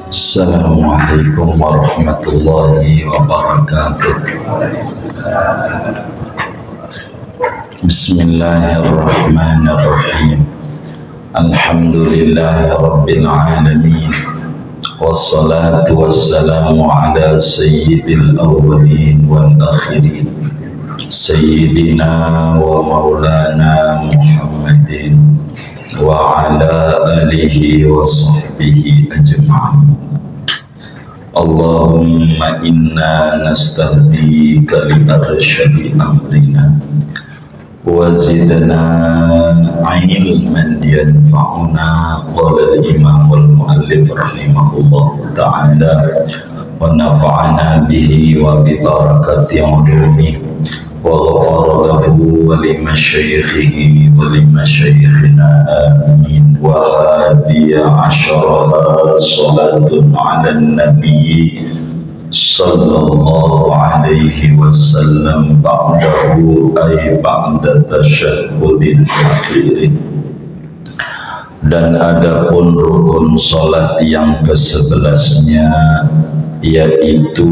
Assalamualaikum warahmatullahi wabarakatuh. Bismillahirrahmanirrahim. Alhamdulillahi rabbil alamin. Wassalatu wassalamu ala sayyidil awwalin wal akhirin, Sayyidina wa maulana Muhammadin wa ala alihi wa sahbihi ajma'in. Allahumma inna nastahdika li arsyadi amrina wa zidna ilman yanfa'una. Qala al-imam al-muallif rahimahullah ta'ala wa nafa'ana bihi wa bi barakati ulumi wa ghafara lahu wa li masyayikhihi wa li masyayikhina amin. Wa hadiya asyara salatun ala nabi sallallahu alaihi wasallam ba'dahu ay ba'da tasyahhudil akhir. Dan adapun rukun salat yang ke-11-nya yaitu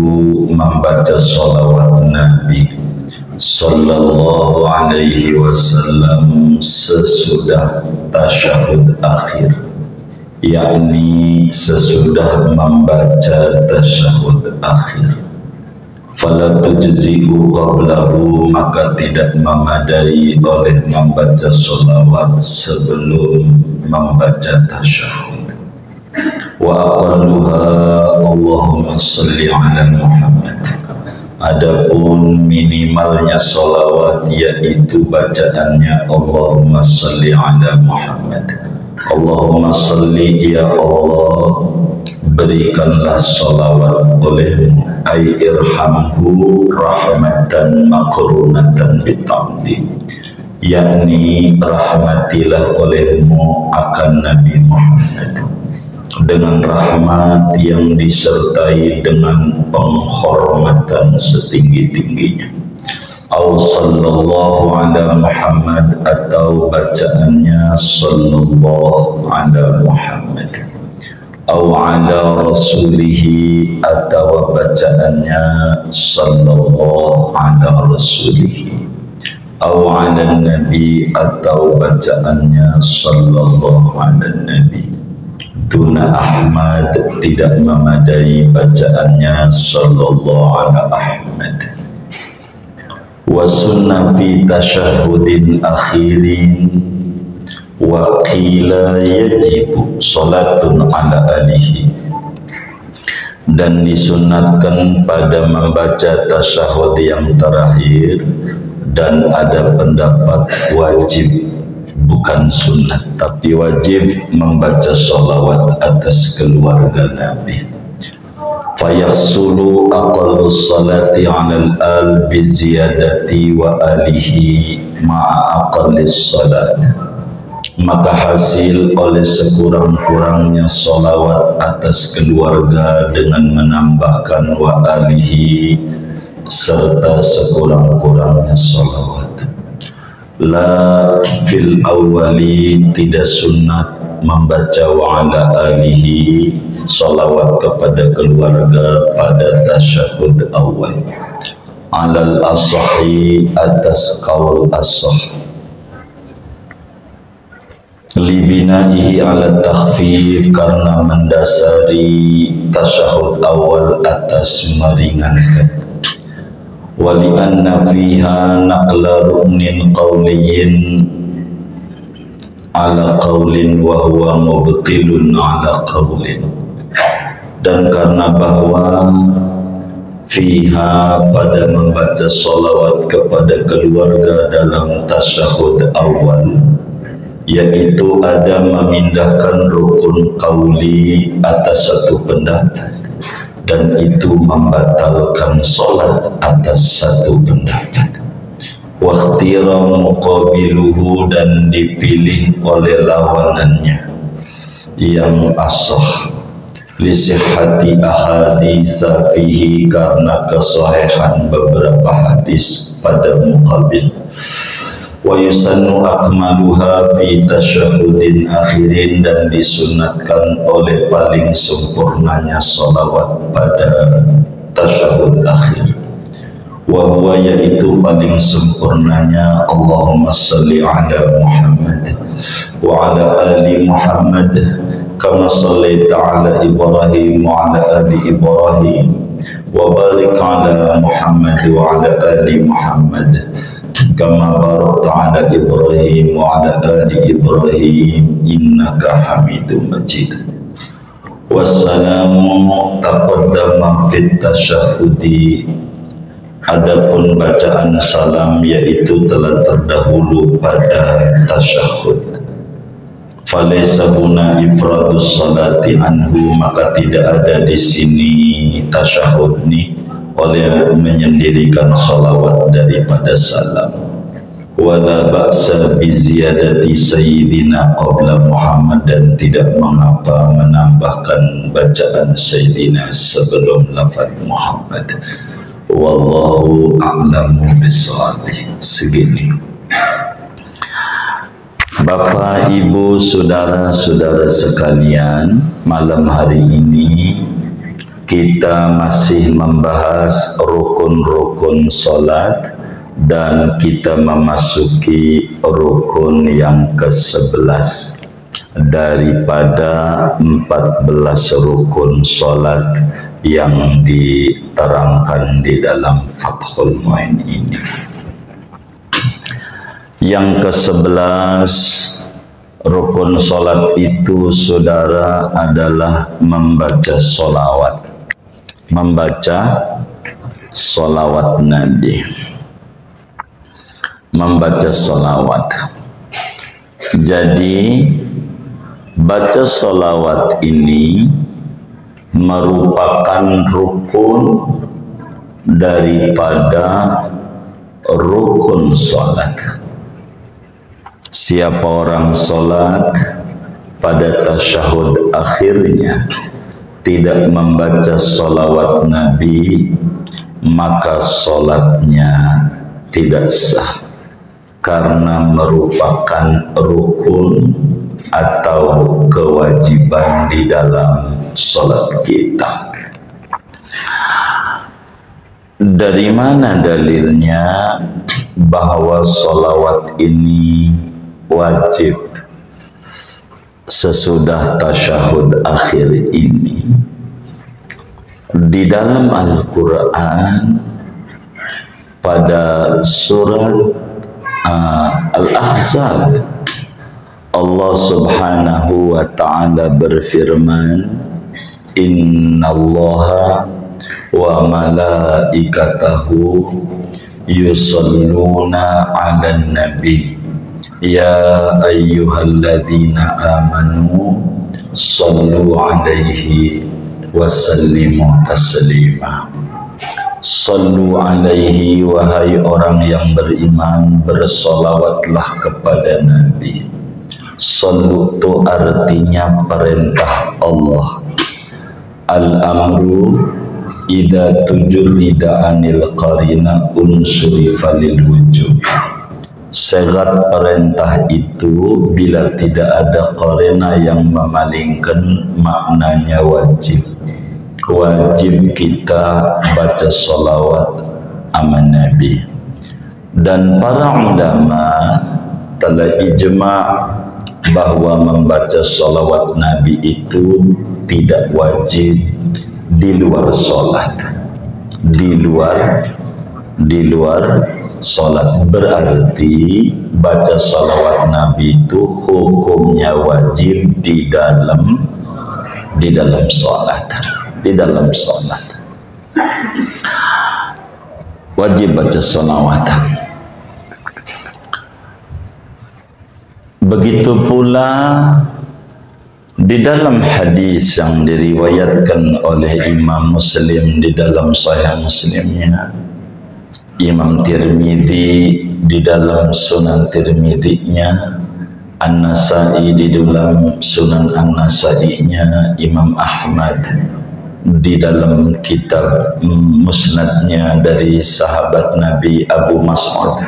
membaca salawat Nabi sallallahu alaihi wasallam sesudah tasyahud akhir, yakni sesudah membaca tasyahud akhir. Fala tujzi'u qablahu, maka tidak memadai oleh membaca sholawat sebelum membaca tasyahud. Wa aqalluha Allahumma salli ala Muhammad. Adapun minimalnya sholawat yaitu bacaannya Allahumma salli ala Muhammad. Allahumma salli, ya Allah berikanlah sholawat olehmu, ay irhamhu rahmatan makrunatan bita'zim, yakni rahmatilah olehmu akan Nabi Muhammad dengan rahmat yang disertai dengan penghormatan setinggi-tingginya. Au sallallahu ala Muhammad, atau bacaannya sallallahu ala Muhammad. Au ala rasulihi, atau bacaannya sallallahu ala rasulihi. Au ala nabi, atau bacaannya sallallahu ala nabi. Duna Ahmad, tidak memadai bacaannya sallallahu ala Ahmad. Wa sunnah fi tasyahudin akhirin wa qila yajibu salatun ala alihi. Dan disunatkan pada membaca tasyahud yang terakhir, dan ada pendapat wajib, bukan sunat tapi wajib membaca sholawat atas keluarga Nabi. Fayahsulu aqallu salati 'alal al bi ziyadati wa alihi ma'a aqallis salat. Maka hasil oleh sekurang-kurangnya sholawat atas keluarga dengan menambahkan wa alihi serta sekurang-kurangnya sholawat. La fil awwali, tidak sunat membaca wa ala alihi salawat kepada keluarga pada tasyahud awal. Alal asahi, atas qaul asah. Libinaihi ala takhfif, karena mendasari tasyahud awal atas meringankan. Wali anna fiha naqla ruknin qawliyin ala qawlin wa huwa mubtilun ala qawlin. Dan karena bahwa fiha, pada membaca sholawat kepada keluarga dalam tasyahud awal, yaitu ada memindahkan rukun qawli atas satu pendapat, dan itu membatalkan sholat atas satu pendapat. Wakhtira muqabiluhu, dan dipilih oleh lawanannya yang asah. Lisihhati ahaditsa fihi, karena kesahihan beberapa hadis pada muqabil. wa yusannu akmaluha fi tasyahudin akhirin, dan disunatkan oleh paling sempurnanya salawat pada tasyahud akhir. Wa huwa, yaitu paling sempurnanya Allahumma salli ala Muhammad wa ala ali Muhammad kama sallaita ala Ibrahim wa ala ali Ibrahim wa barik ala Muhammad wa ala ali Muhammad kama barakta ala Ibrahim wa ala ali Ibrahim innaka Hamidum Majid. Wassalamu taqaddama fit tasyahudi, adapun bacaan salam yaitu telah terdahulu pada tasyahud. Falaysa huna ifradus salati anhu, maka tidak ada di sini tasyahud ni oleh menyendirikan salawat daripada salam. Wala ba'sa bi ziyadati sayyidina qabla Muhammad, dan tidak mengapa menambahkan bacaan sayyidina sebelum lafaz Muhammad. Wallahu a'lamu bissawab. Segini. Bapak, Ibu, saudara-saudara sekalian, malam hari ini kita masih membahas rukun-rukun salat, dan kita memasuki rukun yang ke-11 daripada 14 rukun salat yang diterangkan di dalam Fathul Mu'in ini. Yang ke-11 rukun salat itu, saudara, adalah membaca solawat. Membaca solawat Nabi. Membaca solawat. Jadi baca solawat ini merupakan rukun daripada rukun salat. Siapa orang salat pada tasyahud akhirnya tidak membaca solawat Nabi, maka salatnya tidak sah, karena merupakan rukun atau kewajiban di dalam salat kita. Dari mana dalilnya bahwa salawat ini wajib sesudah tasyahud akhir ini? Di dalam Al-Quran pada surat Al-Ahzab, Allah subhanahu wa ta'ala berfirman, innallaha wa malaikatahu yusalluna 'alan nabi ya ayyuhalladzina amanu sallu 'alaihi wa sallimu taslima. Sallu 'alaihi, wahai orang yang beriman, bersolawatlah kepada Nabi. Sallu itu artinya perintah Allah. Al-amru idza tujrida anil qarina unsuri falil wujub. Syarat perintah itu bila tidak ada qarina yang memalingkan, maknanya wajib. Wajib kita baca salawat aman Nabi. Dan para ulama telah ijma' bahwa membaca salawat Nabi itu tidak wajib di luar salat. Di luar salat berarti baca salawat Nabi itu hukumnya wajib di dalam salat. Di dalam salat wajib baca salawat. Begitu pula di dalam hadis yang diriwayatkan oleh Imam Muslim di dalam Sahih Muslimnya, Imam Tirmidzi di dalam Sunan Tirmidzi-nya, An-Nasai di dalam Sunan An-Nasai-nya, Imam Ahmad di dalam kitab Musnadnya dari sahabat Nabi Abu Mas'ud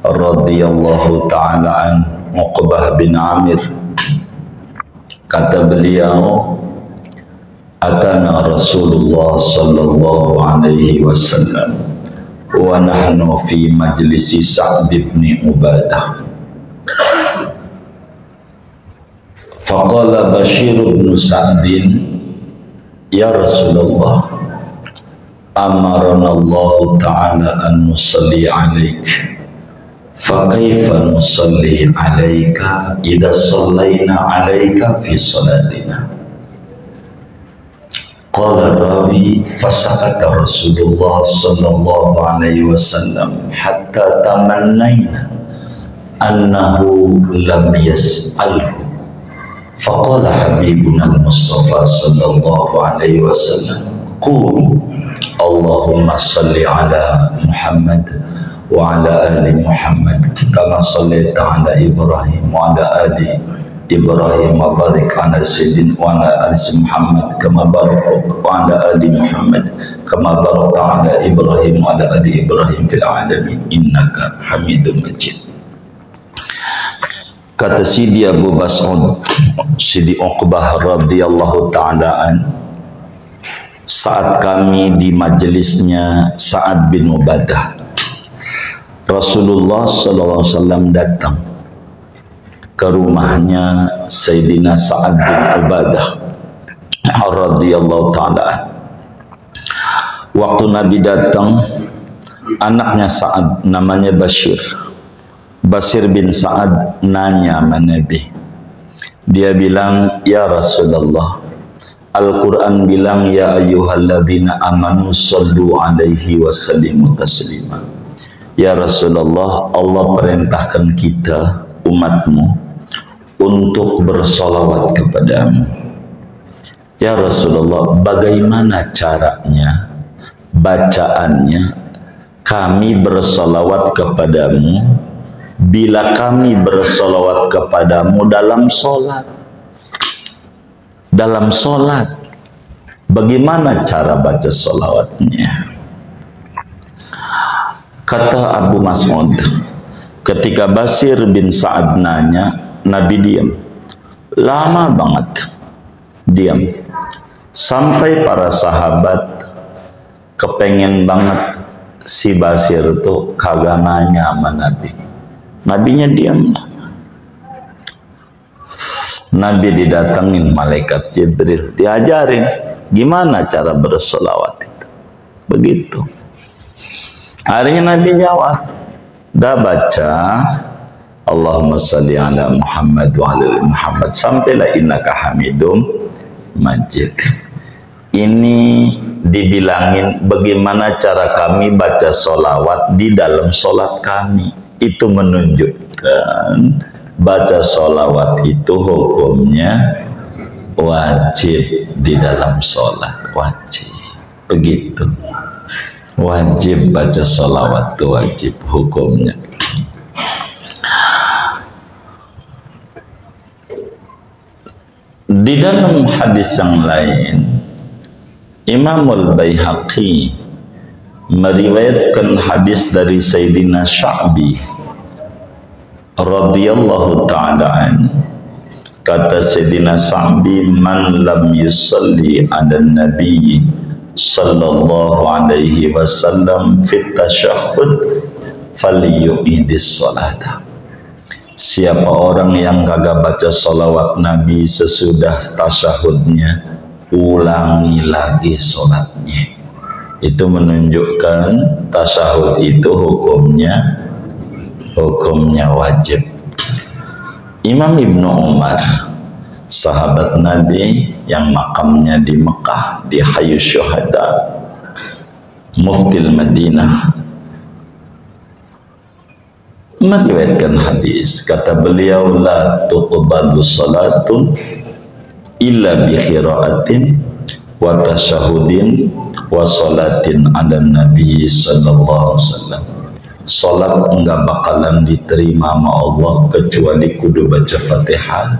radhiyallahu ta'ala an Uqbah bin Amir, kata beliau, atana Rasulullah sallallahu alaihi wasallam wa nahnu fi majlisi Sa'd bin Ubadah. Faqala Bashir bin Sa'din, ya Rasulullah, amarana Allah ta'ala an nusalli alaik, fa kaifa nusalli alaika idza sallaina alaika fi salatina. Qala rawi, fasakata Rasulullah sallallahu alaihi wasallam hatta tamannaina annahu lam yas'alhu. Faqala habibuna al-Mustafa sallallahu alaihi wasallam, qulu Allahumma salli ala Muhammad wa ala ali Muhammad kama sallaita ala Ibrahim wa ala ali Ibrahim wa barik ala sayyidina wa ala ali Muhammad kama barakta wa ala ali Muhammad kama barakta ala Ibrahim wa ala ali Ibrahim fil alamin innaka Hamidum Majid. Kata Sidi Abu Mas'ud, Sidi Uqbah radhiyallahu ta'ala an, saat kami di majelisnya Sa'ad bin Ubadah, Rasulullah sallallahu alaihi wasallam datang ke rumahnya Sayyidina Sa'ad bin Ubadah radhiyallahu ta'ala an. Waktu Nabi datang, anaknya Sa'ad namanya Bashir bin Sa'ad nanya sama Nabi. Dia bilang, ya Rasulullah, Al-Quran bilang, ya ayyuhalladzina amanu sallu alaihi wa sallimu taslima. Ya Rasulullah, Allah perintahkan kita, umatmu, untuk bersolawat kepadamu. Ya Rasulullah, bagaimana caranya, bacaannya, kami bersolawat kepadamu bila kami bersolawat kepadamu dalam sholat? Dalam sholat, bagaimana cara baca solawatnya? Kata Abu Mas'ud, ketika Bashir bin Sa'ad nanya, Nabi diam. Lama banget diam. Sampai para sahabat kepengen banget si Bashir tuh kagak nanya sama Nabi. Nabinya diam. Nabi didatengin malaikat Jibril, diajarin gimana cara bersolawat itu. Begitu. Akhirnya Nabi jawab, dah baca Allahumma salli ala Muhammad wa ala Muhammad sampailah innaka Hamidum Majid. Ini dibilangin bagaimana cara kami baca solawat di dalam solat kami. Itu menunjukkan baca solawat itu hukumnya wajib di dalam solat, wajib. Begitu, wajib baca solawat itu wajib hukumnya. Di dalam hadis yang lain, Imamul Baihaqi meriwayatkan hadis dari Sayyidina Sya'bi radhiyallahu ta'ala an, kata Sayyidina Sya'bi, man lam yusalli ala nabi sallallahu alaihi wasallam fit tasyahhud falyu'idis salata. Siapa orang yang kagak baca salawat Nabi sesudah tasyahudnya, ulangi lagi salatnya. Itu menunjukkan tasyahud itu hukumnya wajib. Imam Ibnu Umar, sahabat Nabi yang makamnya di Mekah, di Hayyus Syuhada, Muftil Madinah, meriwayatkan hadis, kata beliau, la tuqbalu salatun illa bi qiraatin wa tasyahudin wa salatin ala Nabi sallallahu alaihi wasallam. Salat enggak bakalan diterima sama Allah kecuali kudu baca Fatihah,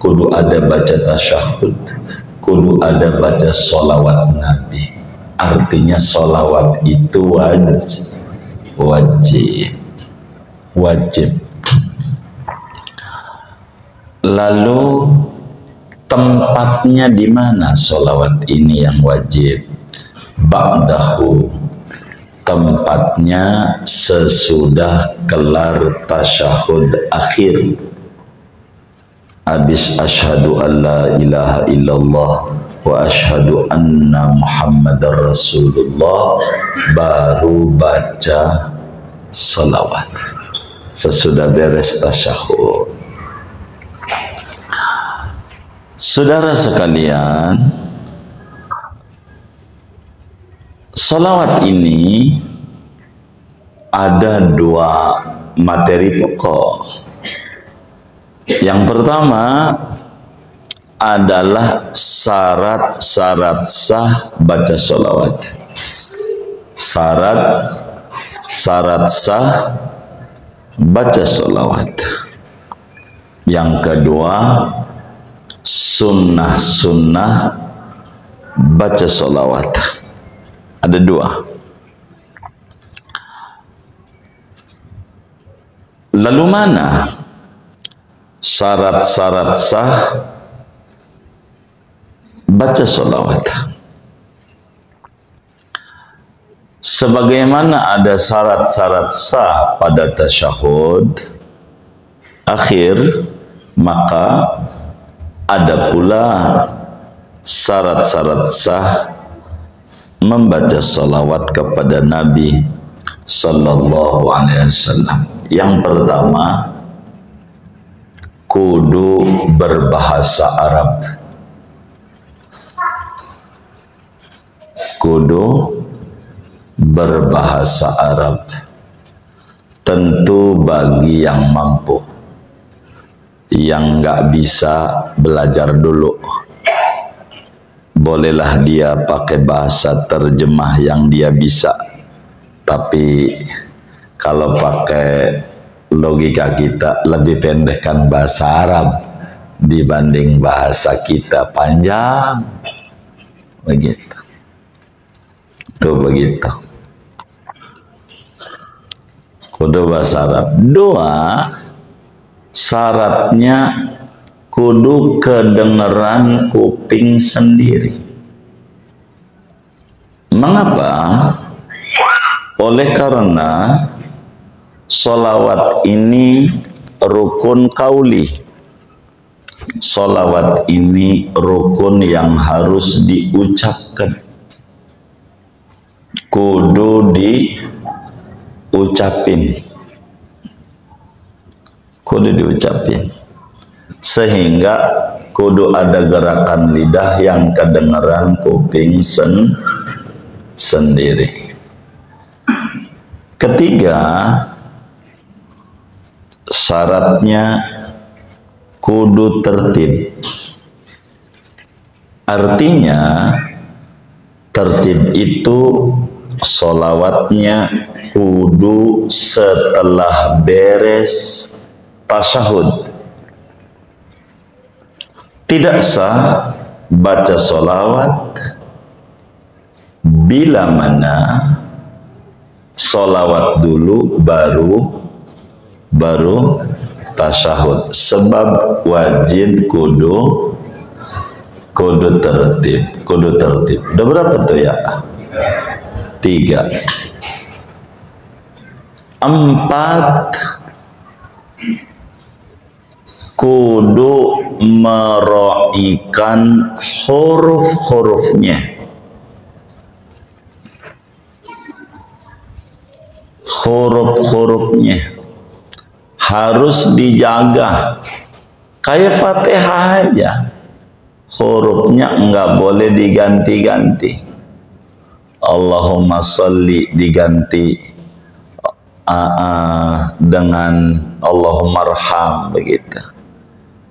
kudu ada baca tasyahud, kudu ada baca solawat Nabi. Artinya solawat itu wajib. wajib. Lalu tempatnya di mana sholawat ini yang wajib? Ba'dahu, tempatnya sesudah kelar tasyahud akhir. Habis asyhadu an la ilaha illallah wa asyhadu anna muhammadar rasulullah, baru baca sholawat sesudah beres tasyahud. Saudara sekalian, sholawat ini ada dua materi pokok. Yang pertama adalah syarat-syarat sah baca sholawat. Syarat sah baca sholawat. Yang kedua, sunnah-sunnah baca sholawat. Ada dua. Lalu mana syarat-syarat sah baca sholawat? Sebagaimana ada syarat-syarat sah pada tasyahud akhir, maka ada pula syarat-syarat sah membaca sholawat kepada Nabi Sallallahu Alaihi Wasallam. Yang pertama, kudu berbahasa Arab. Kudu berbahasa Arab. Tentu bagi yang mampu. Yang nggak bisa belajar dulu, bolehlah dia pakai bahasa terjemah yang dia bisa. Tapi kalau pakai logika kita, lebih pendekkan bahasa Arab dibanding bahasa kita panjang. Begitu. Tuh begitu. Kudu bahasa Arab. Dua, syaratnya kudu kedengeran kuping sendiri. Mengapa? Oleh karena sholawat ini rukun kauli. Sholawat ini rukun yang harus diucapkan. Kudu diucapin. Kudu diucapin. Sehingga kudu ada gerakan lidah yang kedengeran kuping sendiri. Ketiga, syaratnya kudu tertib. Artinya tertib itu sholawatnya kudu setelah beres tasyahud. Tidak sah baca sholawat bila mana sholawat dulu baru tasyahud. Sebab wajib kudu tertib. Udah berapa tuh ya? 3. 4, kudu meroikan huruf-hurufnya. Huruf-hurufnya harus dijaga. Kayak Fatihah aja, hurufnya enggak boleh diganti-ganti. Allahumma sholli diganti dengan Allahumma arham, begitu.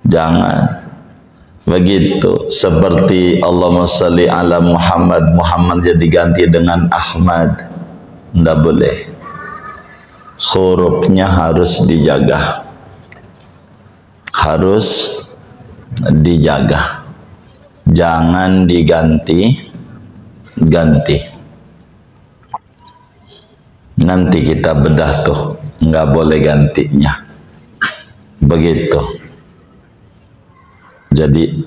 Jangan begitu. Seperti Allahumma sholli ala Muhammad, Muhammad jadi ganti dengan Ahmad, enggak boleh. Hurufnya harus dijaga. Harus dijaga. Jangan diganti-ganti. Nanti kita bedah tuh nggak boleh gantinya. Begitu. Jadi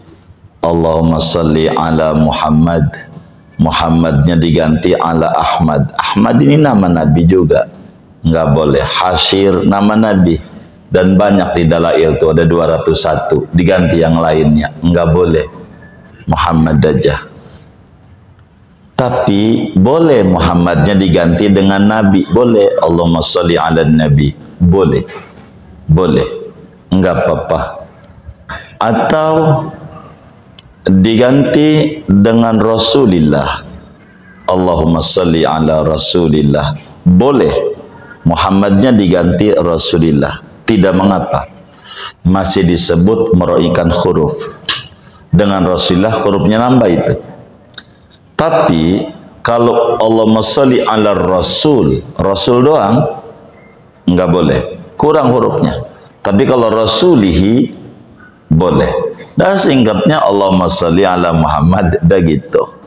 Allahumma salli ala Muhammad, Muhammadnya diganti ala Ahmad. Ahmad ini nama Nabi juga, nggak boleh. Hasyir nama Nabi, dan banyak di dalail itu ada 201, diganti yang lainnya, nggak boleh. Muhammad aja. Tapi boleh Muhammadnya diganti dengan Nabi, boleh. Allahumma salli ala Nabi, boleh, boleh, nggak apa-apa. Atau diganti dengan Rasulillah, Allahumma salli ala Rasulillah, boleh. Muhammadnya diganti Rasulillah, tidak mengapa. Masih disebut meroikan huruf. Dengan Rasulillah hurufnya nambah itu. Tapi kalau Allahumma sholli ala Rasul, Rasul doang, enggak boleh, kurang hurufnya. Tapi kalau Rasulihi boleh. Dan singkatnya Allahumma sholli ala Muhammad, dah gitu.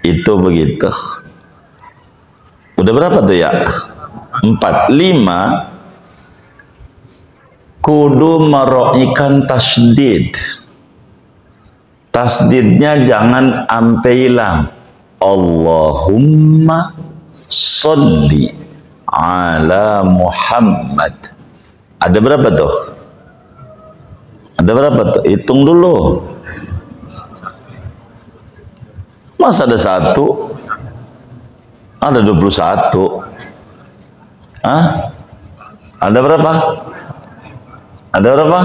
Itu begitu. Udah berapa tuh ya? 4, 5. Kudu meroikan tasdid. Tasdidnya jangan ampe hilang. Allahumma sholli ala Muhammad. Ada berapa tuh? Ada berapa tuh? Hitung dulu. Masa ada 1? Ada 21. Hah? Ada berapa? Ada berapa?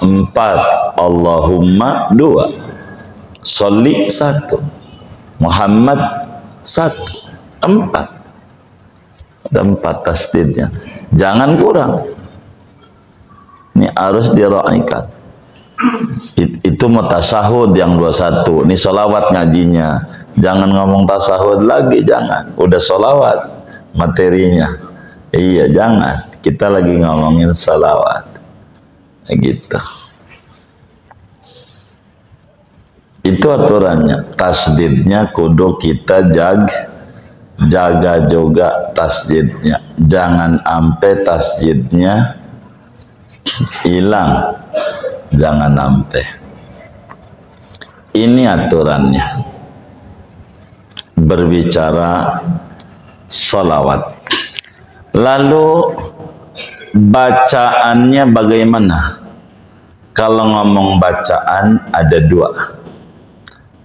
4. Allahumma 2. Sholli 1. Muhammad 1. 4. Ada 4 tasdidnya. Jangan kurang. Ini harus diraikan. Itu mutasahud yang 21. Ini sholawat ngajinya. Jangan ngomong tasahud lagi, jangan. Udah sholawat materinya. Iya, jangan. Kita lagi ngomongin sholawat. Gitu. Itu aturannya. Tasdidnya kudu kita jaga juga tasdidnya. Jangan ampe tasdidnya hilang. Jangan ampe. Ini aturannya. Berbicara sholawat. Lalu bacaannya bagaimana? Kalau ngomong bacaan ada 2.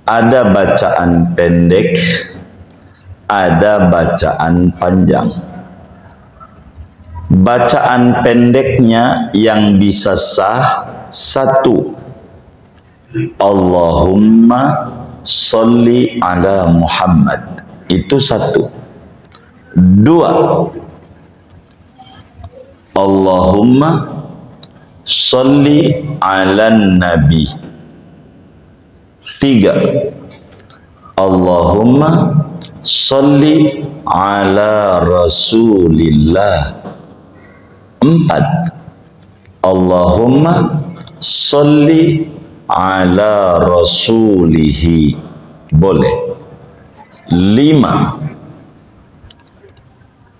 Ada bacaan pendek, ada bacaan panjang. Bacaan pendeknya yang bisa sah 1. Allahumma sholli ala Muhammad. Itu 1. 2. Allahumma sholli ala Nabi. 3. Allahumma sholli ala Rasulillah. 4. Allahumma sholli ala Rasulihi. Boleh. 5.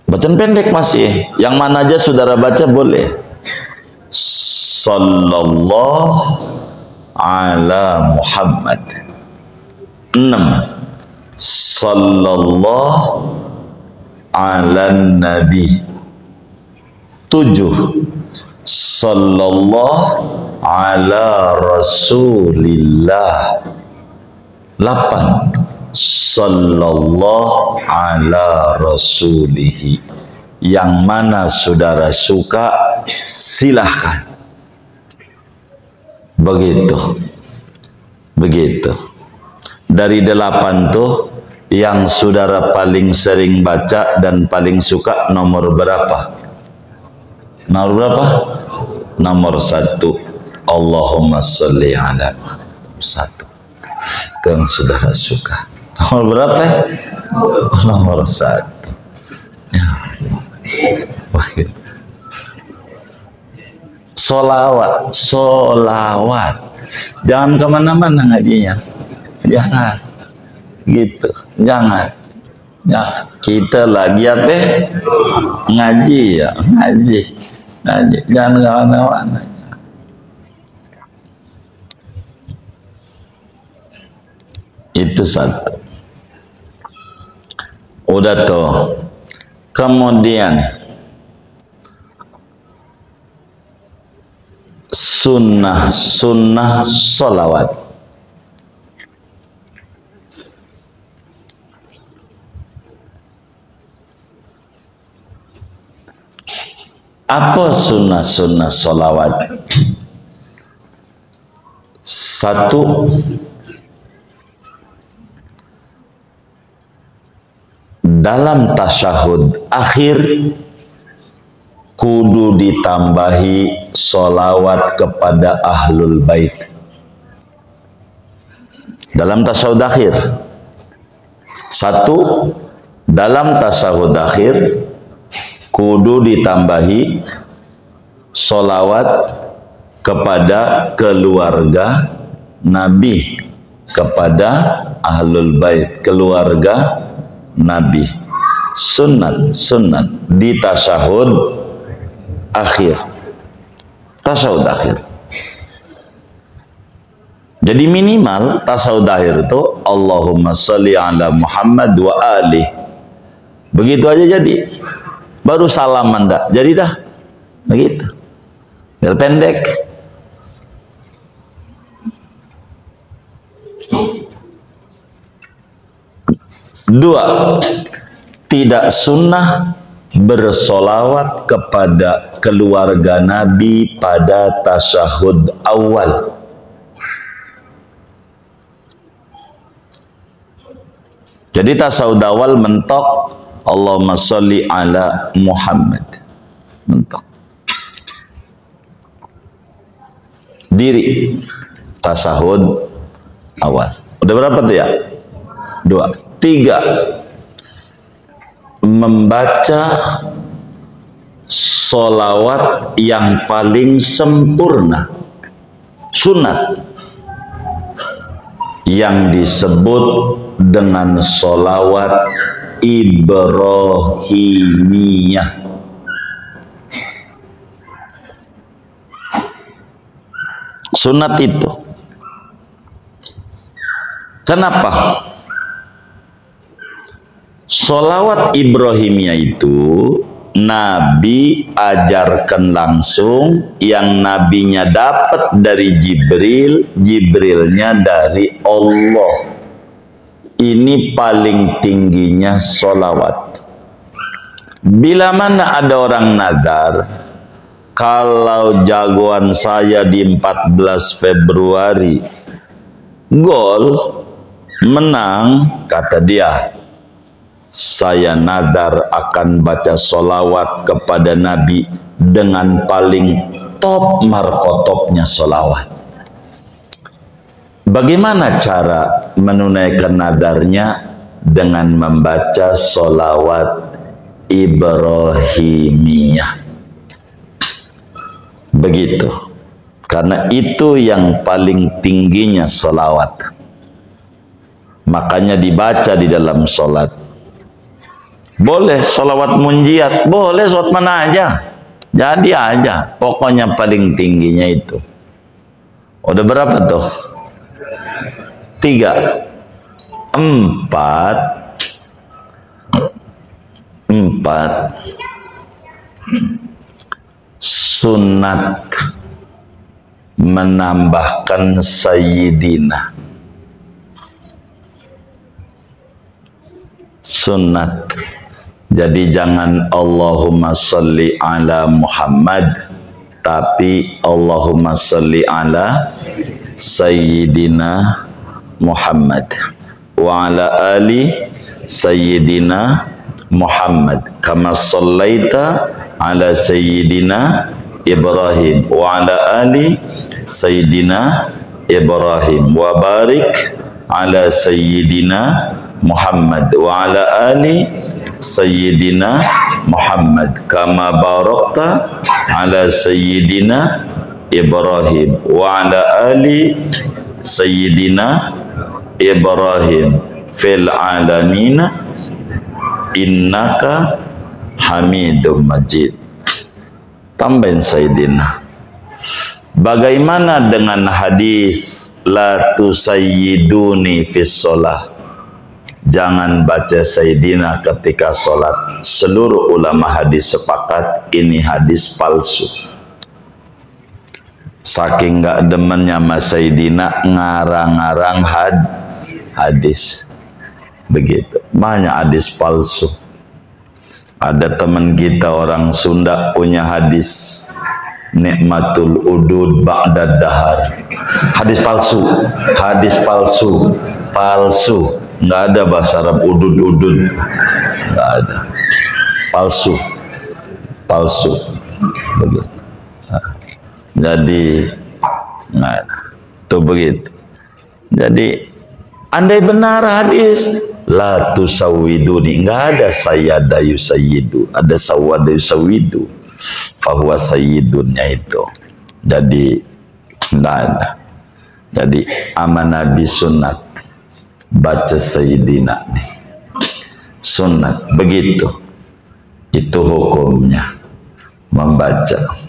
Bacaan pendek masih. Yang mana aja saudara baca boleh. Sallallahu ala Muhammad. 6. Sallallahu ala Nabi. 7. Sallallahu ala Rasulillah. 8. Sallallahu ala Rasulihi. Yang mana saudara suka, silahkan. Begitu. Begitu. Dari 8 tuh, yang saudara paling sering baca dan paling suka nomor berapa? Nomor berapa? Nomor 1. Allahumma sholli ala Muhammad. 1. Yang saudara suka. Nomor berapa? Nomor 1. Ya. Solawat, solawat. Jangan kemana-mana ngajinya. Jangan. Gitu. Jangan. Ya, kita lagi apa? Ngaji ya, ngaji. Jangan kawan-kawan. Itu satu. Udah tuh. Kemudian sunnah sholawat. Apa sunnah sholawat? Satu, dalam tasyahud akhir kudu ditambahi sholawat kepada ahlul bait. Dalam tasyahud akhir, satu, dalam tasyahud akhir kudu ditambahi sholawat kepada keluarga Nabi, kepada ahlul bait, keluarga Nabi. Sunat di tasyahud akhir. Tasyahud akhir. Jadi minimal tasyahud akhir itu Allahumma sholli ala Muhammad wa ali. Begitu aja jadi. Baru salaman dah. Jadi dah. Begitu. Biar pendek. Dua, tidak sunnah bersolawat kepada keluarga Nabi pada tasyahud awal. Jadi tasyahud awal mentok Allahumma sholli ala Muhammad, mentok. Diri tasyahud awal. Udah berapa tuh ya? Dua. Tiga, membaca sholawat yang paling sempurna, sunat, yang disebut dengan sholawat Ibrahimiyah. Sunat itu. Kenapa? Sholawat Ibrahimiyah itu Nabi ajarkan langsung, yang nabinya dapat dari Jibril, Jibrilnya dari Allah. Ini paling tingginya sholawat. Bila mana ada orang nadar, kalau jagoan saya di 14 Februari gol menang, kata dia, saya nadar akan baca sholawat kepada Nabi dengan paling top markotopnya sholawat. Bagaimana cara menunaikan nadarnya? Dengan membaca sholawat Ibrahimiyah. Begitu. Karena itu yang paling tingginya sholawat. Makanya dibaca di dalam sholat. Boleh sholawat munjiat, boleh sholawat mana aja, jadi aja, pokoknya paling tingginya itu. Udah berapa tuh? 3, 4, 4. Sunat menambahkan sayyidina. Sunat. Jadi jangan Allahumma sholli ala Muhammad, tapi Allahumma sholli ala Sayyidina Muhammad wa ala ali Sayyidina Muhammad kama shallaita ala Sayyidina Ibrahim wa ala ali Sayyidina Ibrahim wa barik ala Sayyidina Muhammad wa ala ali Sayyidina Muhammad kama barakta ala Sayyidina Ibrahim wa ala ali Sayyidina Ibrahim fil alamina innaka hamidum majid. Tambahin Sayyidina, bagaimana dengan hadis la tusayyiduni fis sholah, jangan baca Sayyidina ketika sholat. Seluruh ulama hadis sepakat ini hadis palsu. Saking gak demennya Mas Sayyidina ngarang-ngarang hadis begitu, banyak hadis palsu. Ada teman kita orang Sunda punya hadis nikmatul udud ba'da dahar, hadis palsu, palsu, nggak ada bahasa Arab udud, nggak ada, palsu begitu. Jadi nah, tuh begitu. Jadi andai benar hadis la tusawwiduni, nggak ada sayyada yusayyidu, ada sawwada yusawwidu, fahuwa sayyidunnya itu. Jadi nggak ada. Jadi amanah bi sunnat, baca Sayyidina nih sunnat, begitu itu hukumnya membaca.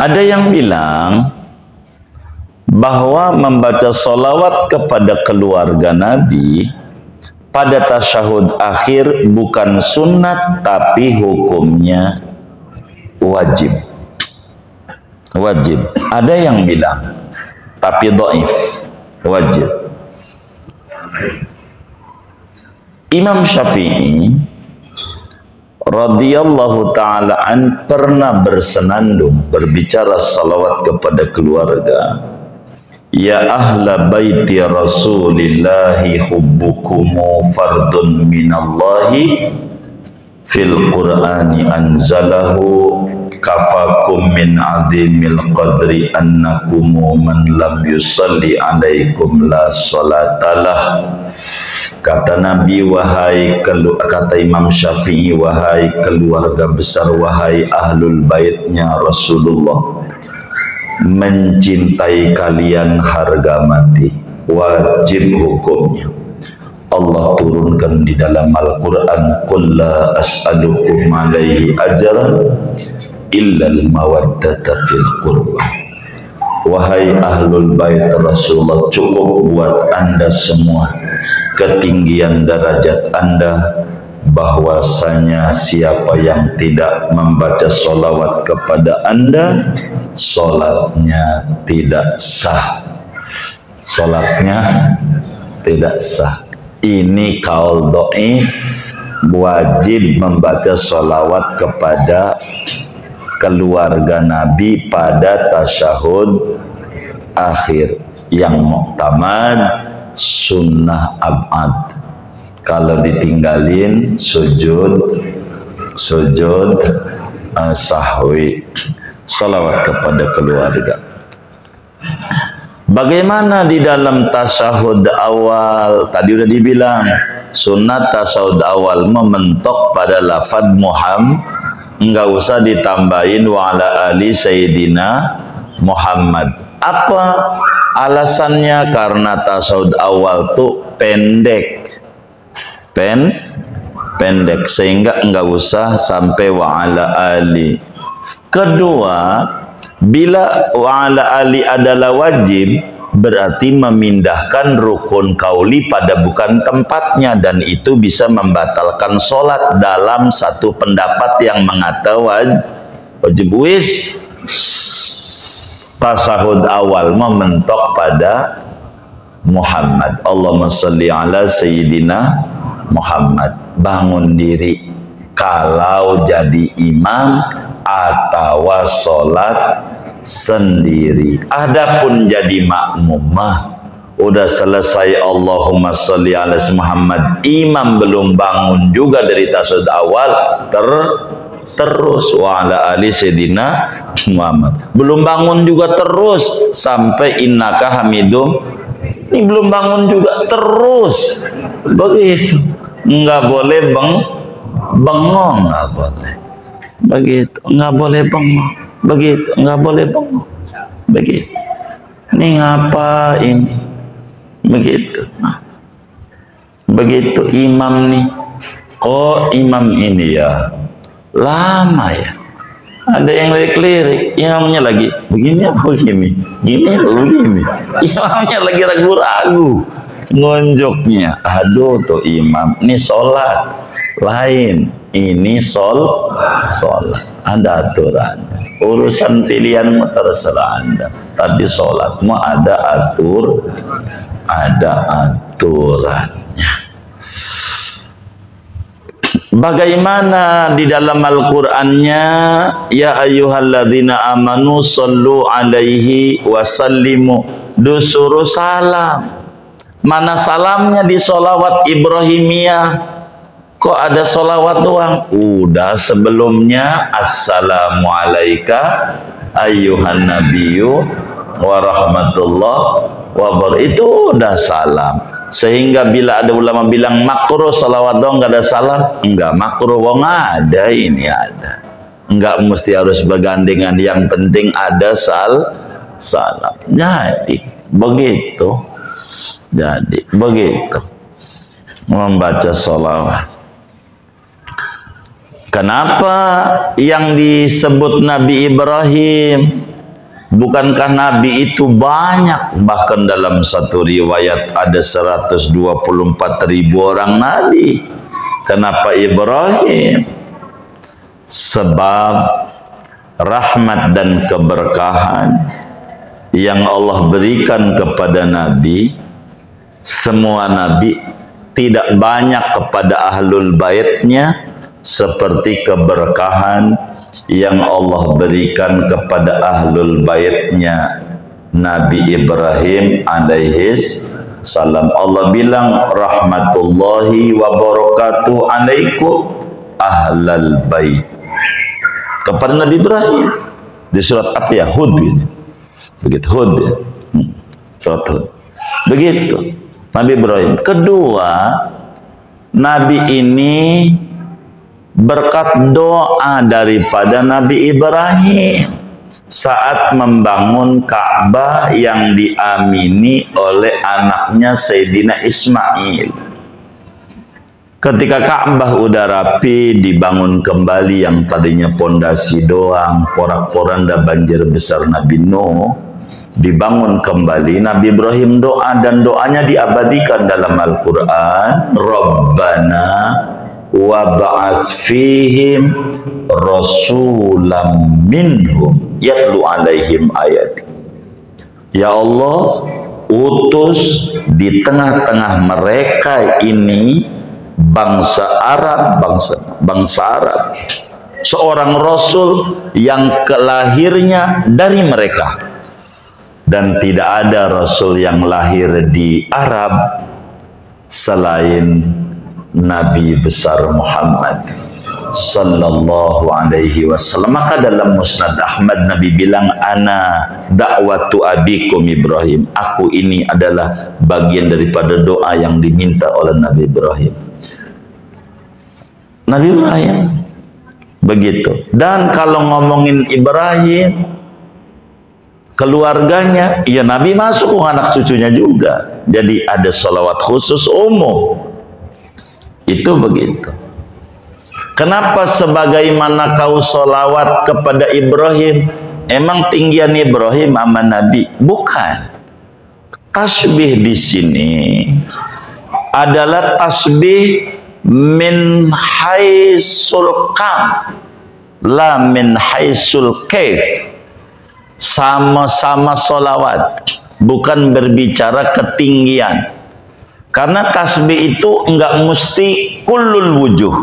Ada yang bilang bahwa membaca sholawat kepada keluarga Nabi pada tasyahud akhir bukan sunnat tapi hukumnya wajib. Ada yang bilang tapi dhaif, wajib. Imam Syafi'i radhiyallahu ta'ala an pernah bersenandung berbicara salawat kepada keluarga. Ya ahla baiti rasulillahi hubbukumu fardun minallahi fil qur'ani anzalahu kafakum min azimil qadri annakumu man lam yusalli alaikum la salatalah. Kata Nabi, kata Imam Syafi'i, wahai keluarga besar, wahai ahlul baitnya Rasulullah, mencintai kalian harga mati, wajib hukumnya. Allah turunkan di dalam Al-Quran, qul la as'alukum alaihi ajran illal mawaddata fil qurbah. Wahai ahlul bait Rasulullah, cukup buat anda semua ketinggian derajat anda bahwasanya siapa yang tidak membaca sholawat kepada anda, sholatnya tidak sah. Sholatnya tidak sah. Ini kaul dhaif, wajib membaca sholawat kepada keluarga Nabi pada tasyahud akhir. Yang muktamad sunnah abad, kalau ditinggalin sujud sahwi, salawat kepada keluarga. Bagaimana di dalam tasyahud awal? Tadi udah dibilang sunat tasyahud awal mementok pada lafaz Muhammad, enggak usah ditambahin wa ala ali sayyidina Muhammad. Apa alasannya? Karena tasyahud awal tuh pendek, sehingga enggak usah sampai wa ala ali. Kedua, bila wa ala ali adalah wajib, berarti memindahkan rukun kauli pada bukan tempatnya, dan itu bisa membatalkan sholat. Dalam satu pendapat yang mengatakan wajib wis tasyahud awal mementok pada Muhammad. Allahumma sholli ala sayyidina Muhammad. Bangun diri kalau jadi imam atau sholat sendiri. Adapun jadi makmum mah udah selesai Allahumma sholli ala Muhammad, imam belum bangun juga dari tasyahud awal, terus wa ala ali sayyidina Muhammad, belum bangun juga terus sampai innaka hamidum, ini belum bangun juga terus begitu. Nggak boleh bengong, nggak boleh begitu, nggak boleh bengong begitu, nggak boleh bengong begitu. Ini ngapain begitu? Begitu imam nih, kok imam ini ya lama ya, ada yang lirik-lirik, imamnya lagi begini apa begini, gini apa begini, imamnya lagi ragu-ragu ngonjoknya. Aduh tuh imam, ini sholat lain, ini sholat ada aturan. Urusan pilihanmu terserah Anda, tapi sholatmu ada aturannya. Bagaimana di dalam Al-Qur'annya, ya ayyuhalladzina amanu sallu alaihi wasallimu, disuruh salam. Mana salamnya di sholawat Ibrahimiyah? Kok ada sholawat doang? Udah sebelumnya assalamu alaika ayyuhan nabiyyu wa rahmatullah wa barakatuh, itu udah salam. Sehingga bila ada ulama bilang makruh salawat dong nggak ada salam, enggak makruh, wong ada, ini ada, enggak mesti harus bergandengan, yang penting ada salam. Jadi begitu membaca salawat. Kenapa yang disebut Nabi Ibrahim? Bukankah Nabi itu banyak? Bahkan dalam satu riwayat ada 124.000 orang Nabi. Kenapa Ibrahim? Sebab rahmat dan keberkahan yang Allah berikan kepada Nabi, semua Nabi tidak banyak kepada ahlul baitnya seperti keberkahan yang Allah berikan kepada ahlul baitnya Nabi Ibrahim alaihis salam. Allah bilang rahmatullahi wa barakatuh alaikum ahlal bait kepada Nabi Ibrahim di surat apa ya, Hud gitu. Begitu Hud ya. Surat Hud. Begitu Nabi Ibrahim. Kedua, Nabi ini berkat doa daripada Nabi Ibrahim saat membangun Ka'bah yang diamini oleh anaknya Sayyidina Ismail. Ketika Ka'bah udah rapi, dibangun kembali, yang tadinya pondasi doang, porak-poranda banjir besar Nabi Nuh, dibangun kembali. Nabi Ibrahim doa, dan doanya diabadikan dalam Al-Quran. Rabbana wa ba'ats fihim rasulam minhum yatlu alaihim ayat. Ya Allah, utus di tengah-tengah mereka ini bangsa Arab seorang rasul yang kelahirnya dari mereka. Dan tidak ada rasul yang lahir di Arab selain Nabi besar Muhammad sallallahu alaihi wasallam. Maka dalam Musnad Ahmad Nabi bilang, ana da'watu abikum Ibrahim, aku ini adalah bagian daripada doa yang diminta oleh Nabi Ibrahim. Nabi Ibrahim begitu. Dan kalau ngomongin Ibrahim, keluarganya, ya Nabi masuk anak cucunya juga. Jadi ada salawat khusus umum. Itu begitu. Kenapa sebagaimana kau salawat kepada Ibrahim, emang tinggian Ibrahim sama Nabi? Bukan. Tasbih di sini adalah tasbih min haisul kam, la min haisul kaif. Sama-sama salawat, bukan berbicara ketinggian. Karena tasbih itu enggak mesti kullul wujuh.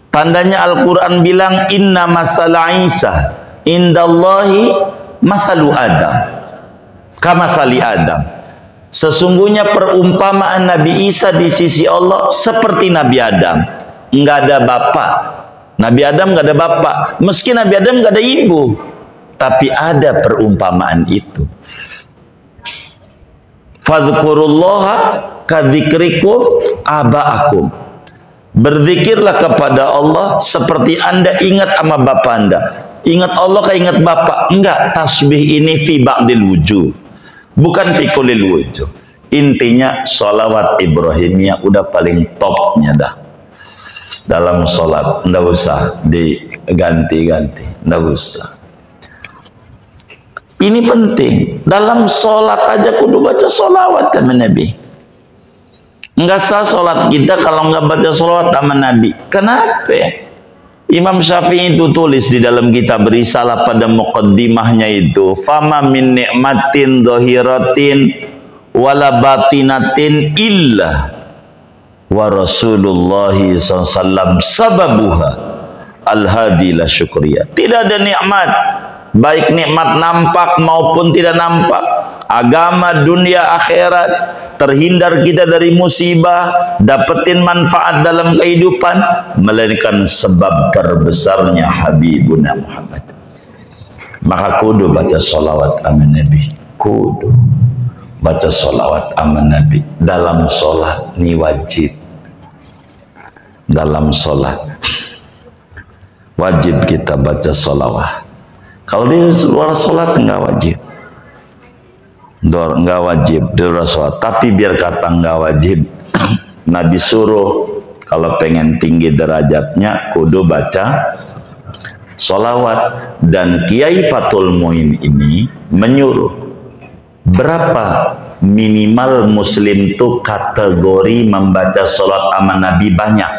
Tandanya Al-Quran bilang, inna masala Isa indallahi masalu Adam kamasali Adam. Sesungguhnya perumpamaan Nabi Isa di sisi Allah seperti Nabi Adam. Enggak ada bapak. Nabi Adam enggak ada bapak. Meski Nabi Adam enggak ada ibu, tapi ada perumpamaan itu. Fadhkurullaha kadzikrikum aba'akum. Berzikirlah kepada Allah seperti Anda ingat sama bapak Anda. Ingat Allah kayak ingat bapak. Enggak, tasbih ini fi ba'dil wujuh, bukan fi kullil wujuh. Intinya sholawat Ibrahimiyah udah paling topnya dah dalam sholat, nggak usah diganti-ganti, nggak usah. Ini penting, dalam sholat aja kudu baca sholawat sama Nabi. Nggak sah sholat kita kalau nggak baca sholawat sama Nabi. Kenapa? Imam Syafi'i itu tulis di dalam kitab Risalah pada muqaddimahnya itu, fama min ni'matin dhahiratin wala batinatin illa wa Rasulullah SAW sababuha al-hadi la syukriyah. Tidak ada nikmat, baik nikmat nampak maupun tidak nampak, agama, dunia, akhirat, terhindar kita dari musibah, dapetin manfaat dalam kehidupan, melainkan sebab terbesarnya Habibuna Muhammad. Maka kudu baca sholawat aman Nabi, kudu baca sholawat aman Nabi dalam sholat. Ini wajib, dalam sholat wajib kita baca sholawat. Kalau di luar sholat enggak wajib, enggak wajib di luar sholat. Tapi biar kata enggak wajib, Nabi suruh kalau pengen tinggi derajatnya kudu baca sholawat. Dan Kiai Fathul Muin ini menyuruh berapa minimal muslim tuh kategori membaca sholat aman Nabi banyak.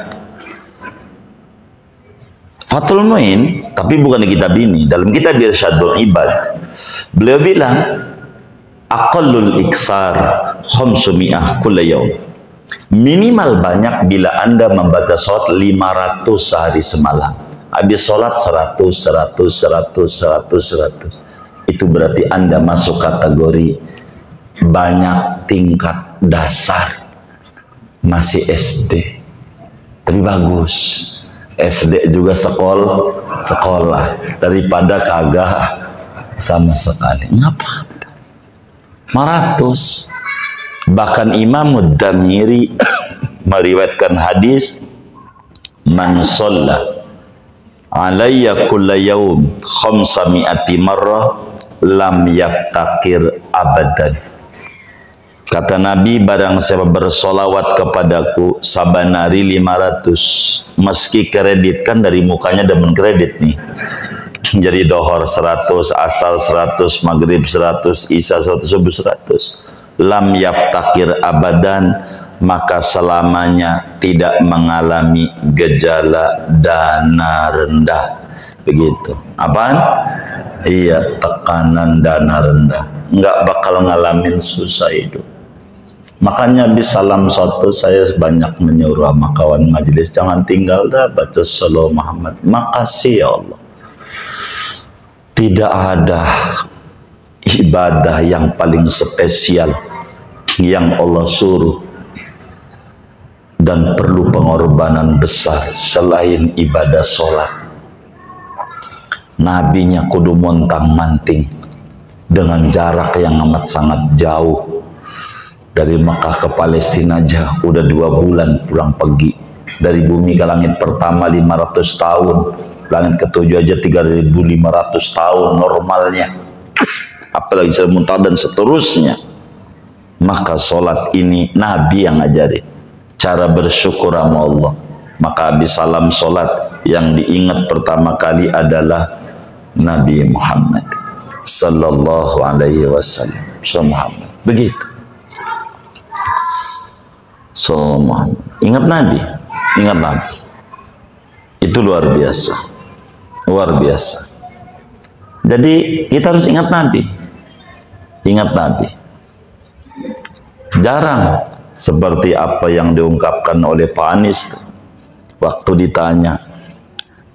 Fathul Muin, tapi bukan di kitab ini, dalam kitab Irsyadul Ibad, beliau bilang aqallul iksar khamsumiyah kulla yaum. Minimal banyak bila Anda membaca sholat 500 sehari semalam. Habis sholat 100, 100, 100, 100, 100. Itu berarti Anda masuk kategori banyak tingkat dasar, masih SD. Tapi bagus, SD juga sekolah daripada kagak sama sekali. Ngapa? 500. Bahkan Imam Damiri meriwayatkan hadis, man shalla alayya kulla yaum 500 marrah lam yaftakir abadan. Kata Nabi, barang siapa bersolawat kepadaku saban hari 500, meski kredit, kan dari mukanya demen kredit nih, jadi dohor 100, asal 100, maghrib 100, isya 100, subuh 100, lam yaftakir abadan, maka selamanya tidak mengalami gejala dana rendah. Begitu. Apaan? Iya, tekanan dana rendah, nggak bakal ngalamin susah hidup. Makanya di salam satu saya banyak menyuruh sama kawan majelis, jangan tinggal dah baca salawat Muhammad. Makasih ya Allah. Tidak ada ibadah yang paling spesial yang Allah suruh dan perlu pengorbanan besar selain ibadah sholat. Nabinya kudu montang-manting dengan jarak yang amat sangat jauh. Dari Mekah ke Palestina aja udah 2 bulan pulang pergi. Dari bumi ke langit pertama 500 tahun, langit ke-7 aja 3.500 tahun normalnya, apalagi semuntah dan seterusnya. Maka sholat ini Nabi yang ngajarin cara bersyukur sama Allah. Maka habis salam sholat yang diingat pertama kali adalah Nabi Muhammad sallallahu alaihi wasallam. Muhammad begitu. Muhammad. Ingat Nabi, ingat Nabi. Itu luar biasa, luar biasa. Jadi kita harus ingat Nabi, ingat Nabi. Jarang seperti apa yang diungkapkan oleh Pak Anies waktu ditanya,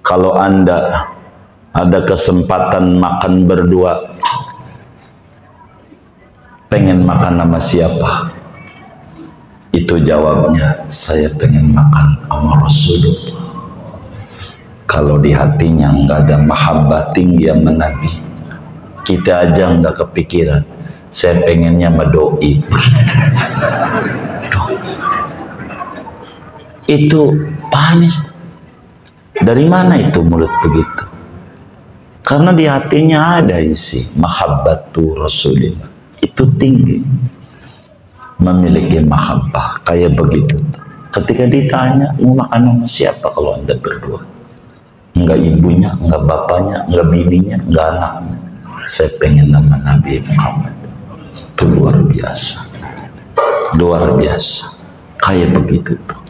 kalau Anda ada kesempatan makan berdua, pengen makan sama siapa? Itu jawabnya, saya pengen makan sama Rasulullah. Kalau di hatinya nggak ada mahabbah tinggi sama Nabi, kita aja nggak kepikiran. Saya pengennya sama doi. Itu panis. Dari mana itu mulut begitu? Karena di hatinya ada isi mahabbatu Rasulullah. Itu tinggi. memiliki mahabbah kayak begitu. Ketika ditanya mau makan sama siapa kalau Anda berdua, enggak ibunya, enggak bapaknya, enggak bininya, enggak anaknya, saya pengen nama Nabi Muhammad. Itu luar biasa, luar biasa, kayak begitu tuh.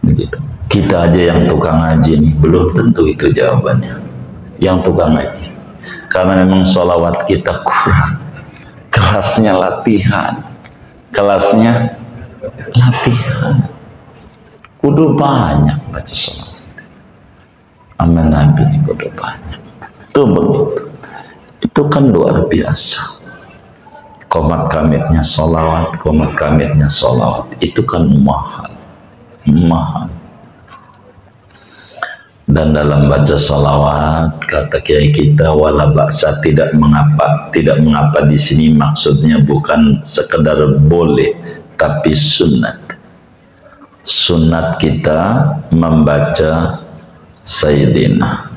Begitu. Kita aja yang tukang ngaji nih belum tentu itu jawabannya. Yang tukang ngaji, karena memang sholawat kita kurang, kelasnya latihan, kelasnya latihan. Kudu banyak baca sholawat. Amin Nabi ini kudu banyak. Itu begitu. Itu kan luar biasa. Qomat qamitnya sholawat, qomat qamitnya sholawat. Itu kan mahal. Mahal. Dan dalam baca salawat kata kiai kita wala ba'sa, tidak mengapa. Tidak mengapa di sini maksudnya bukan sekedar boleh, tapi sunat. Sunat kita membaca Sayyidina.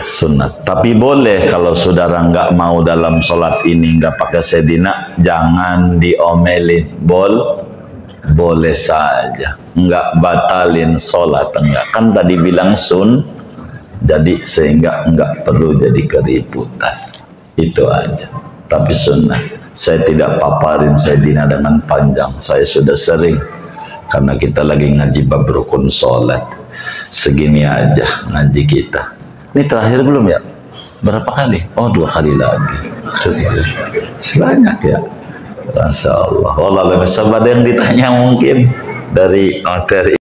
Sunat. Tapi boleh kalau saudara nggak mau dalam sholat ini nggak pakai Sayyidina, jangan diomelin. Boleh saja, enggak batalin sholat, enggak. Kan tadi bilang sun, jadi sehingga enggak perlu jadi keributan. Itu aja. Tapi sunnah. Saya tidak paparin Sayyidina dengan panjang. Saya sudah sering, karena kita lagi ngaji bab rukun sholat. Segini aja ngaji kita. Ini terakhir belum ya? Berapa kali? Oh, 2 kali lagi. Sebanyak ya. Masya Allah. Wallahualam. Ada yang ditanya mungkin dari materi